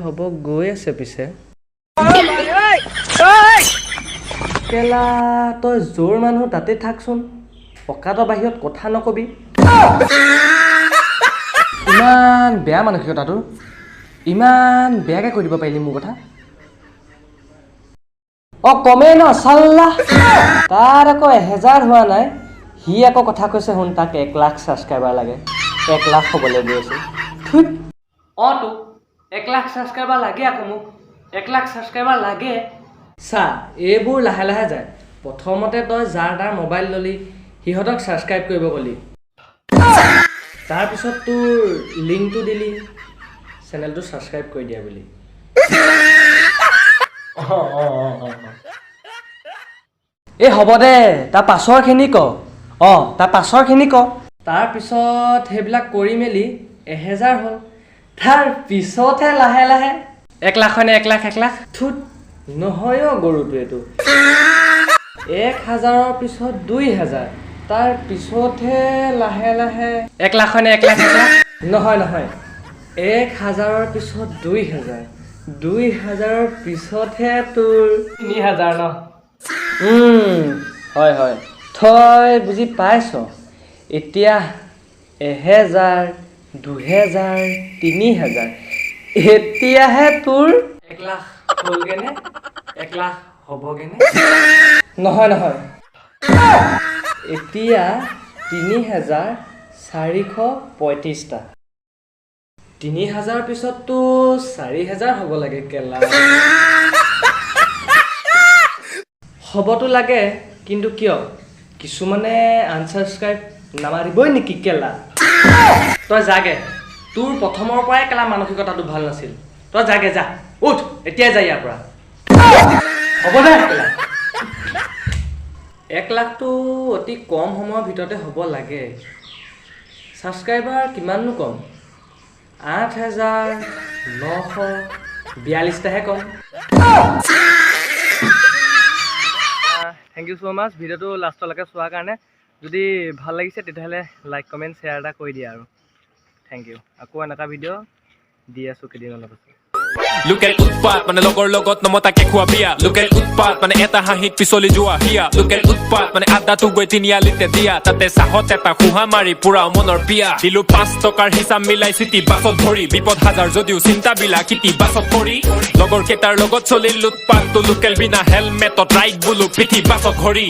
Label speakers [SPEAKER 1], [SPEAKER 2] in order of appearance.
[SPEAKER 1] হ'ব গৈ আছে পিছে কেলা তই জোৰ মানুহ তাতে থাকচোন পকাটো বাহিৰত কথা নকবি ইমান বেয়া মানসিকতাটো ইমান বেয়াকৈ কৈ দিব পাৰিলি মোৰ কথা কমে ন চাল্লা তাৰ আকৌ 1000 হোৱা নাই সি আকৌ কথা কৈছে শুন তাক 1 লাখ ছাবস্ক্ৰাইবাৰ লাগে 1 লাখ হ'বলৈ গৈ আছে তোক 1 লাখ ছাবস্ক্ৰাইবাৰ লাগে আকৌ মোক 1 লাখ ছাবস্ক্ৰাইবাৰ লাগে চা এইবোৰ লাহে লাহে যায় প্ৰথমতে তই যাৰ তাৰ মোবাইল ললি সিহঁতক ছাবস্ক্ৰাইব কৰিব গলি তাৰপিছত তোৰ লিংকটো দিলি চেনেলটো ছাবস্ক্ৰাইব কৰি দিয়া বুলি এই হ'ব দে তাৰ পাছৰখিনি ক তাৰ পাছৰখিনি ক তাৰপিছত সেইবিলাক কৰি মেলি 1000 হ'ল তাৰ পিছতহে লাহে লাহে 1 লাখ হয়নে 1 লাখ থুত নহয় গৰুটো এইটো 1000ৰ পিছত 2000 তাৰ পিছতহে লাহে লাহে 1 লাখ হয়নে 1 লাখ নহয় 1000ৰ পিছত 2000 2000ৰ পিছতহে তোৰ 3000 ন হয় তই বুজি পাইছ এতিয়া 1000 2000 3000 এতিয়াহে তোৰ 1 লাখ হ'লগেনে 1 লাখ হ'বগেনে নহয় এতিয়া 3435টা 3000 পিছততো 4000 হ'ব লাগে কেলা হ'বতো লাগে কিন্তু কিয় কিছুমানে আনছাবস্ক্ৰাইব নামাৰিবই নেকি কেলা তই যাগে তোৰ প্ৰথমৰ পৰাই কেলা মানসিকতাটো ভাল নাছিল তই যাগে যা উঠ এতিয়াই যা ইয়াৰ পৰা হ'ব দে কেলা 1 লাখটো অতি কম সময়ৰ ভিতৰতে হ'ব লাগে ছাবস্ক্ৰাইবাৰ কিমাননো কম 8942টাহে কম থেংক ইউ ছ' মাছ ভিডিঅ'টো লাষ্টলৈকে চোৱাৰ কাৰণে যদি ভাল লাগিছে তেতিয়াহ'লে লাইক কমেণ্ট শ্বেয়াৰ এটা কৰি দিয়া আৰু থেংক ইউ আকৌ এনেটা ভিডিঅ' দি আছোঁ কেইদিনমানৰ পাছত
[SPEAKER 2] লোকেল উৎপাত মানে লগৰ লগত নমতাকে খোৱা বিয়া লোকেল উৎপাত মানে এটা হাঁহিত পিছলি যোৱা হিয়া লোকেল উৎপাত মানে আদাটো গৈ তিনিআলিতে দিয়া তাতে চাহত এটা খুহা মাৰি পুৰা মনৰ বিয়া দিলো 5 টকাৰ হিচাপ মিলাই চিটি বাছত ভৰি বিপদ হাজাৰ যদিও চিন্তা বিলা কিটি বাছত পৰি লগৰ কেইটাৰ লগত চলিল উৎপাতটো লোকেল বিনা হেলমেটত ৰাইড বোলো পিঠি বাছত ঘড়ী